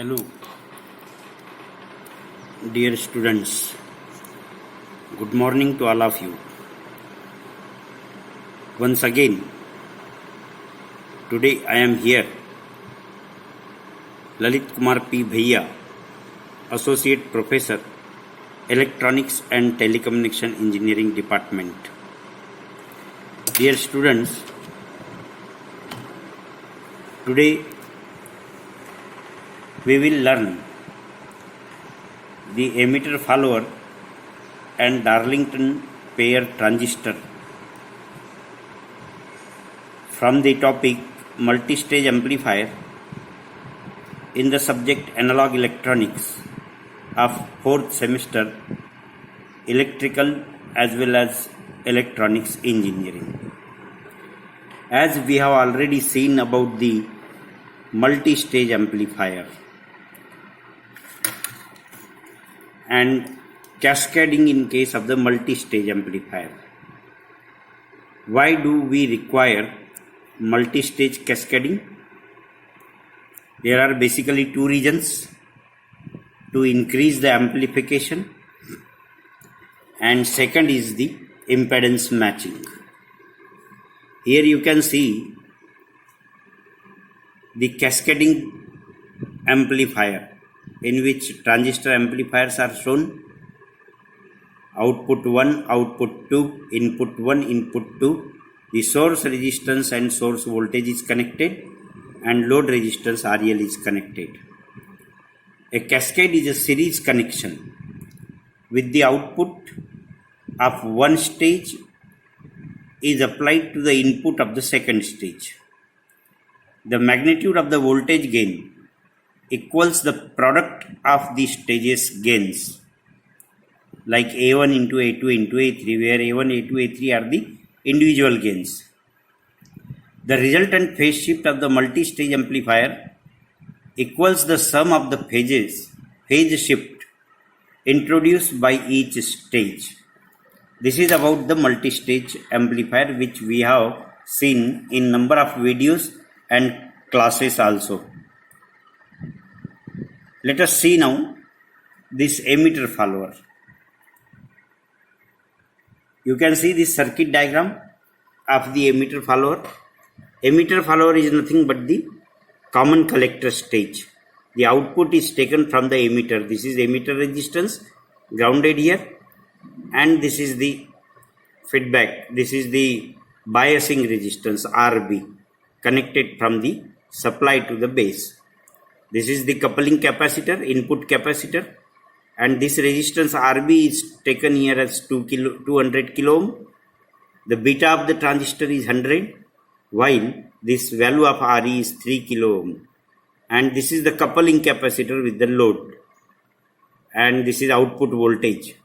Hello, dear students. Good morning to all of you. Once again, today I am here, Lalit Kumar P. Bhaiya, Associate Professor, Electronics and Telecommunication Engineering Department. Dear students, today we will learn the emitter follower and Darlington pair transistor from the topic multi-stage amplifier in the subject analog electronics of 4th semester electrical as well as electronics engineering. As we have already seen about the multi-stage amplifier and cascading in case of the multi-stage amplifier. Why do we require multi-stage cascading? There are basically two reasons: to increase the amplification, and second is the impedance matching. Here you can see the cascading amplifier, in which transistor amplifiers are shown: output 1, output 2, input 1, input 2. The source resistance and source voltage is connected, and load resistance RL is connected. A cascade is a series connection with the output of one stage is applied to the input of the second stage. The magnitude of the voltage gain equals the product of the stages gains, like A1 into A2 into A3, where A1, A2, A3 are the individual gains. The resultant phase shift of the multi-stage amplifier equals the sum of the phase shift introduced by each stage. This is about the multi-stage amplifier, which we have seen in number of videos and classes also. Let us see now this emitter follower. You can see this circuit diagram of the emitter follower. Emitter follower is nothing but the common collector stage. The output is taken from the emitter. This is emitter resistance grounded here, and this is the feedback. This is the biasing resistance RB connected from the supply to the base. This is the coupling capacitor, input capacitor, and this resistance RB is taken here as 200 kilo ohm. The beta of the transistor is 100, while this value of RE is 3 kilo ohm. And this is the coupling capacitor with the load. And this is output voltage.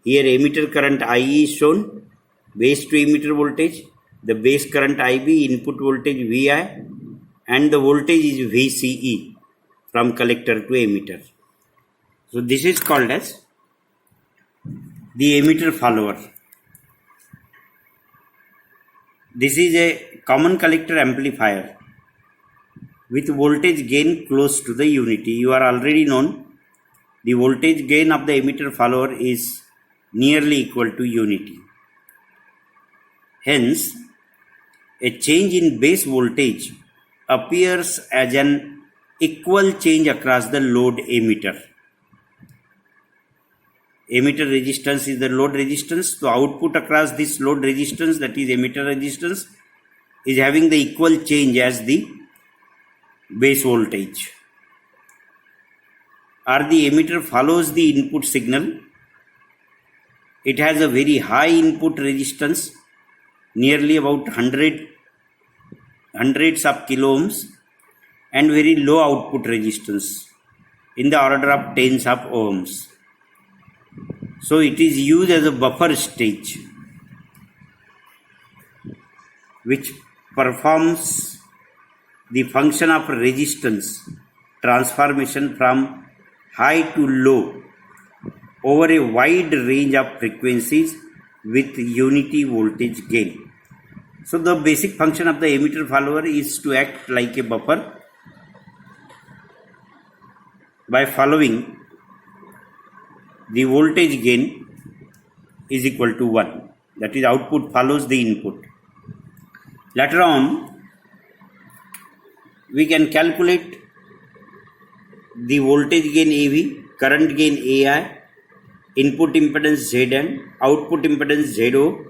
Here emitter current IE is shown, base to emitter voltage, the base current IB, input voltage VI, and the voltage is VCE from collector to emitter. So this is called as the emitter follower. This is a common collector amplifier with voltage gain close to the unity. You are already known the voltage gain of the emitter follower is nearly equal to unity. Hence, a change in base voltage appears as an equal change across the load emitter. Emitter resistance is the load resistance. So output across this load resistance, that is emitter resistance, is having the equal change as the base voltage. Or the emitter follows the input signal. It has a very high input resistance, nearly about hundreds of kilo ohms, and very low output resistance in the order of tens of ohms. So it is used as a buffer stage, which performs the function of resistance transformation from high to low over a wide range of frequencies with unity voltage gain. So the basic function of the emitter follower is to act like a buffer by following the voltage gain is equal to 1. That is, output follows the input. Later on, we can calculate the voltage gain AV, current gain AI, input impedance Zn, output impedance Zo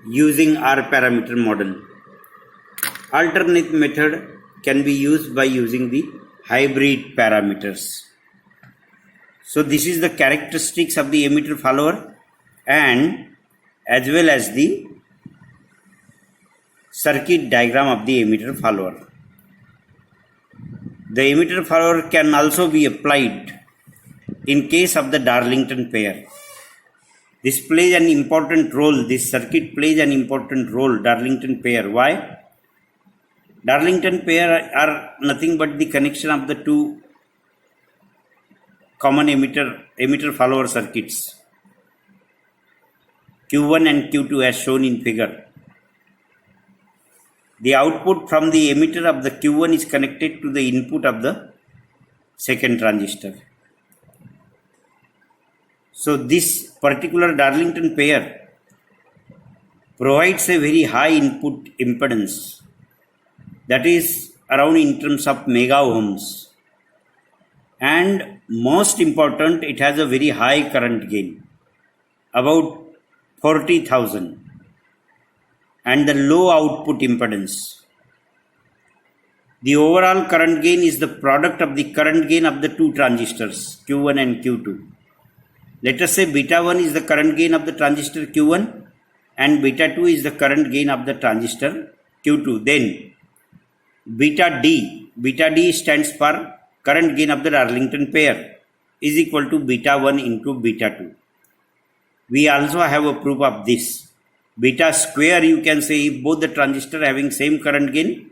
using R parameter model. Alternate method can be used by using the hybrid parameters. So this is the characteristics of the emitter follower and as well as the circuit diagram of the emitter follower. The emitter follower can also be applied in case of the Darlington pair. This plays an important role, this circuit plays an important role, Darlington pair. Why? Darlington pair are nothing but the connection of the two common emitter follower circuits, Q1 and Q2 as shown in figure. The output from the emitter of the Q1 is connected to the input of the second transistor. So this particular Darlington pair provides a very high input impedance, that is around in terms of mega ohms, and most important, it has a very high current gain, about 40,000, and the low output impedance. The overall current gain is the product of the current gain of the two transistors, Q1 and Q2. Let us say beta 1 is the current gain of the transistor Q1 and beta 2 is the current gain of the transistor Q2. Then beta D stands for current gain of the Darlington pair is equal to beta 1 into beta 2. We also have a proof of this. Beta square, you can say, if both the transistors having same current gain,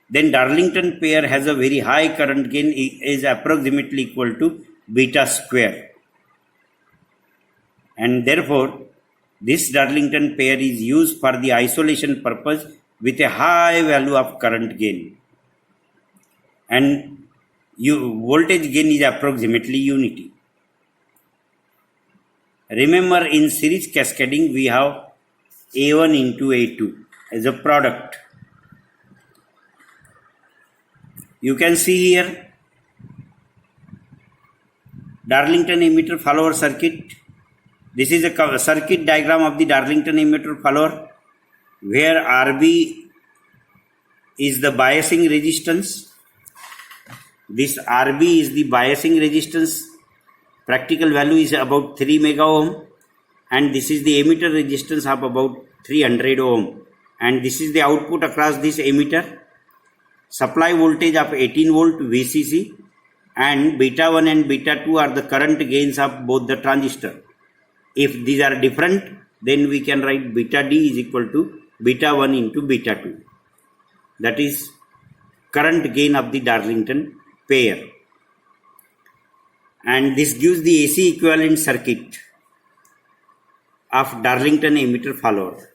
then Darlington pair has a very high current gain, is approximately equal to beta square. And therefore, this Darlington pair is used for the isolation purpose with a high value of current gain. And voltage gain is approximately unity. Remember, in series cascading, we have A1 into A2 as a product. You can see here Darlington emitter follower circuit. This is a circuit diagram of the Darlington emitter follower where RB is the biasing resistance. This RB is the biasing resistance. Practical value is about 3 mega ohm, and this is the emitter resistance of about 300 ohm, and this is the output across this emitter. Supply voltage of 18 volt VCC, and beta 1 and beta 2 are the current gains of both the transistor. If these are different, then we can write beta D is equal to beta 1 into beta 2. That is current gain of the Darlington pair. And this gives the AC equivalent circuit of Darlington emitter follower.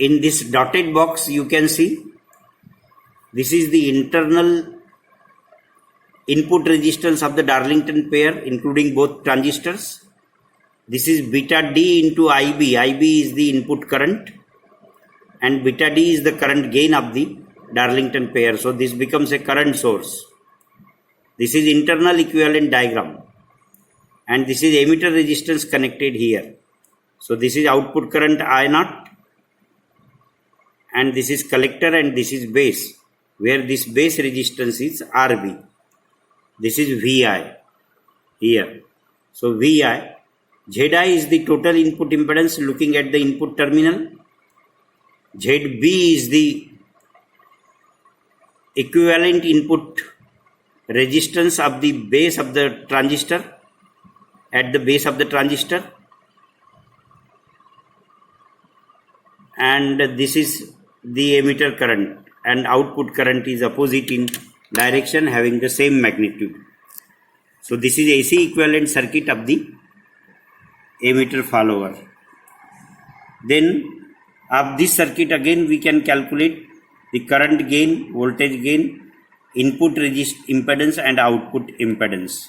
In this dotted box, you can see this is the internal input resistance of the Darlington pair, including both transistors. This is beta D into IB. IB is the input current and beta D is the current gain of the Darlington pair. So this becomes a current source. This is internal equivalent diagram, and this is emitter resistance connected here. So this is output current I0, and this is collector, and this is base, where this base resistance is RB. This is VI here. So VI, Zi is the total input impedance looking at the input terminal. ZB is the equivalent input resistance of the base of the transistor, at the base of the transistor, and this is the emitter current, and output current is opposite in direction having the same magnitude. So this is AC equivalent circuit of the emitter follower. Then of this circuit again we can calculate the current gain, voltage gain, input impedance and output impedance.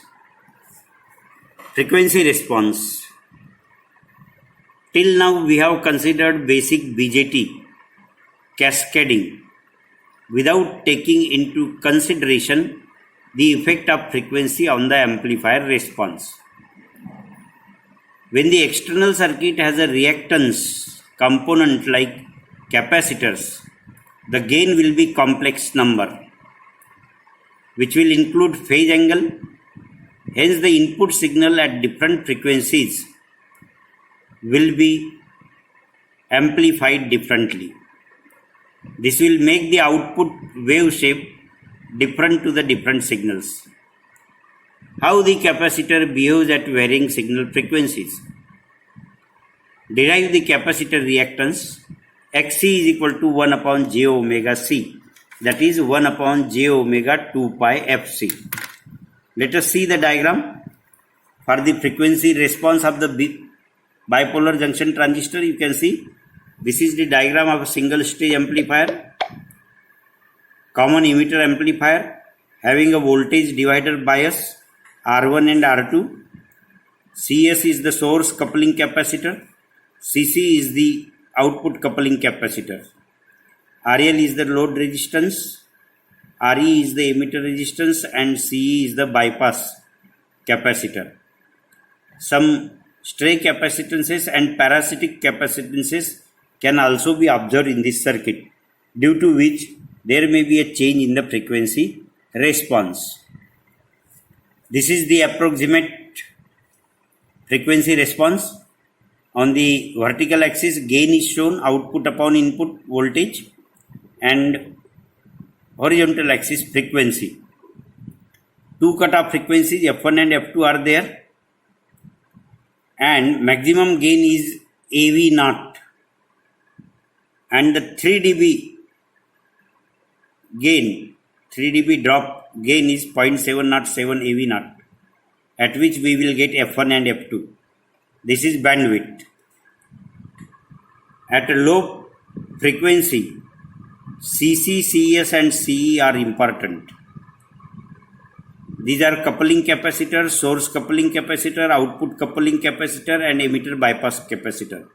Frequency response. Till now we have considered basic BJT cascading without taking into consideration the effect of frequency on the amplifier response. When the external circuit has a reactance component like capacitors, the gain will be complex number, which will include phase angle. Hence, the input signal at different frequencies will be amplified differently. This will make the output wave shape different to the different signals. How the capacitor behaves at varying signal frequencies. Derive the capacitor reactance. Xc is equal to 1 upon j omega c, that is 1 upon j omega 2 pi fc. Let us see the diagram for the frequency response of the bipolar junction transistor. You can see this is the diagram of a single stage amplifier, common emitter amplifier having a voltage divider bias R1 and R2. CS is the source coupling capacitor, CC is the output coupling capacitor, RL is the load resistance, RE is the emitter resistance, and CE is the bypass capacitor. Some stray capacitances and parasitic capacitances can also be observed in this circuit, due to which there may be a change in the frequency response. This is the approximate frequency response. On the vertical axis, gain is shown, output upon input voltage, and horizontal axis frequency. Two cutoff frequencies F1 and F2 are there, and maximum gain is AV naught, and the 3 dB gain, 3 dB drop gain is 0.707 AV naught, at which we will get F1 and F2. This is bandwidth. At a low frequency, CC, CS and CE are important. These are coupling capacitor, source coupling capacitor, output coupling capacitor, and emitter bypass capacitor.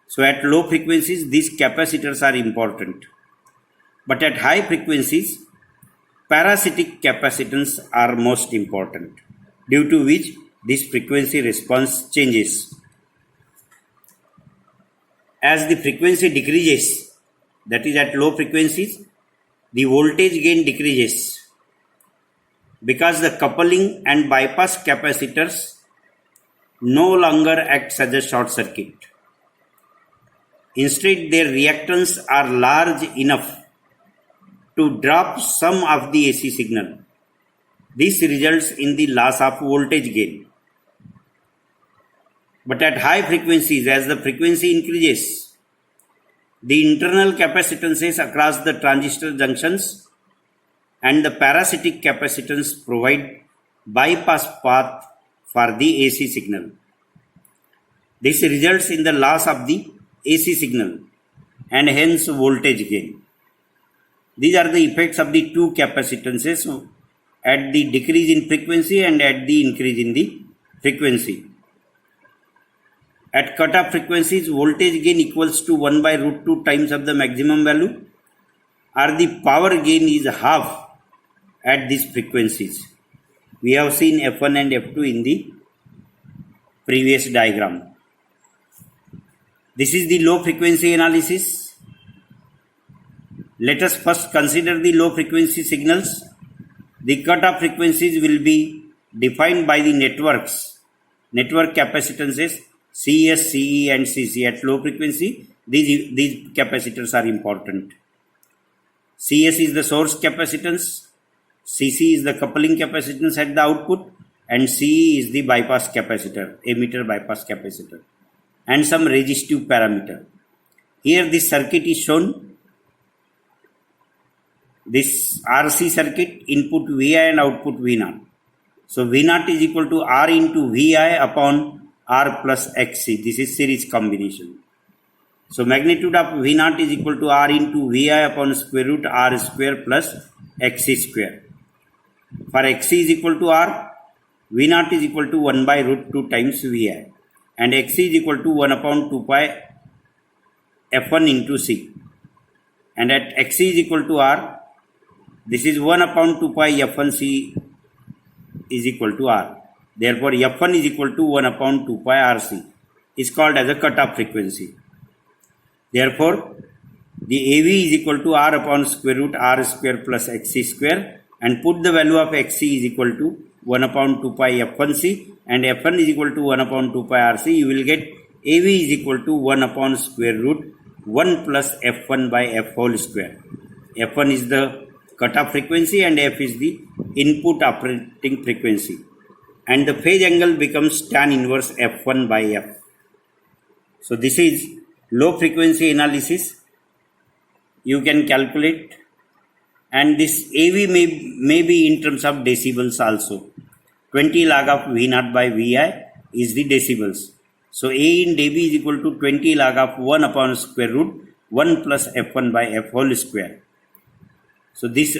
So at low frequencies, these capacitors are important. But at high frequencies, parasitic capacitance are most important, due to which this frequency response changes. As the frequency decreases, that is at low frequencies, the voltage gain decreases, because the coupling and bypass capacitors no longer act as a short circuit. Instead, their reactance are large enough to drop some of the AC signal. This results in the loss of voltage gain. But at high frequencies, as the frequency increases, the internal capacitances across the transistor junctions and the parasitic capacitance provide bypass path for the AC signal. This results in the loss of the AC signal and hence voltage gain. These are the effects of the two capacitances at the decrease in frequency and at the increase in the frequency. At cutoff frequencies, voltage gain equals to 1 by root 2 times of the maximum value, or the power gain is half at these frequencies. We have seen F1 and F2 in the previous diagram. This is the low frequency analysis. Let us first consider the low frequency signals. The cutoff frequencies will be defined by the network capacitances CS, CE and CC. At low frequency, these capacitors are important. CS is the source capacitance, CC is the coupling capacitance at the output, and CE is the bypass capacitor, emitter bypass capacitor, and some resistive parameter. Here this circuit is shown. This RC circuit, input Vi and output V0. So V0 is equal to R into Vi upon R plus Xc. This is series combination. So magnitude of V0 is equal to R into Vi upon square root R square plus Xc square. For Xc is equal to R, V naught is equal to 1 by root 2 times Vi, and Xc is equal to 1 upon 2 pi F1 into C. And at Xc is equal to R, this is 1 upon 2 pi F1 C is equal to R. Therefore, F1 is equal to 1 upon 2 pi RC is called as a cutoff frequency. Therefore, the AV is equal to R upon square root R square plus Xc square, and put the value of Xc is equal to 1 upon 2 pi F1C and F1 is equal to 1 upon 2 pi RC. You will get AV is equal to 1 upon square root 1 plus F1 by F whole square. F1 is the cutoff frequency and F is the input operating frequency. And the phase angle becomes tan inverse F1 by F. So this is low frequency analysis. You can calculate, and this AV may be in terms of decibels also. 20 log of V naught by Vi is the decibels. So A in dB is equal to 20 log of 1 upon square root 1 plus F1 by F whole square. So this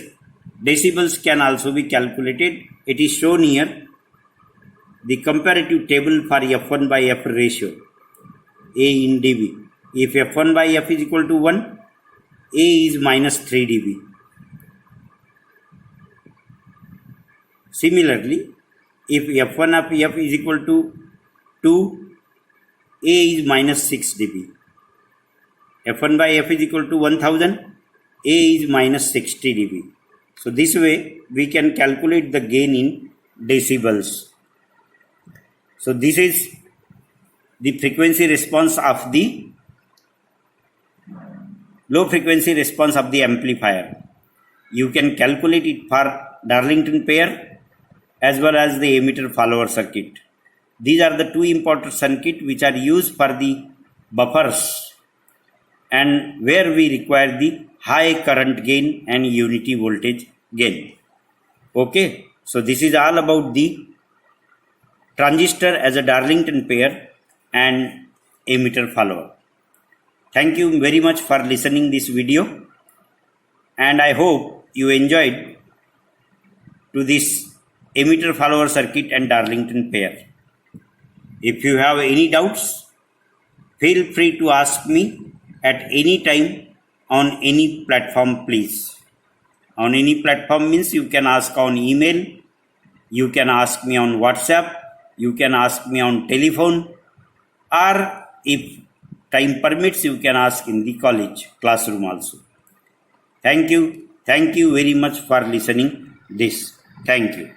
decibels can also be calculated. It is shown here, the comparative table for F1 by F ratio, A in dB. If F1 by F is equal to 1, A is minus 3 dB. Similarly, if F1 of F is equal to 2, A is minus 6 dB. F1 by F is equal to 1000, A is minus 60 dB. So this way we can calculate the gain in decibels. So this is the frequency response of the low frequency response of the amplifier. You can calculate it for Darlington pair as well as the emitter follower circuit. These are the two important circuits which are used for the buffers and where we require the high current gain and unity voltage gain. Okay, so this is all about the transistor as a Darlington pair and emitter follower. Thank you very much for listening this video, and I hope you enjoyed to this emitter follower circuit and Darlington pair. If you have any doubts, feel free to ask me at any time on any platform, please. On any platform means you can ask on email, you can ask me on WhatsApp, you can ask me on telephone, or if time permits, you can ask in the college classroom also. Thank you very much for listening this. Thank you.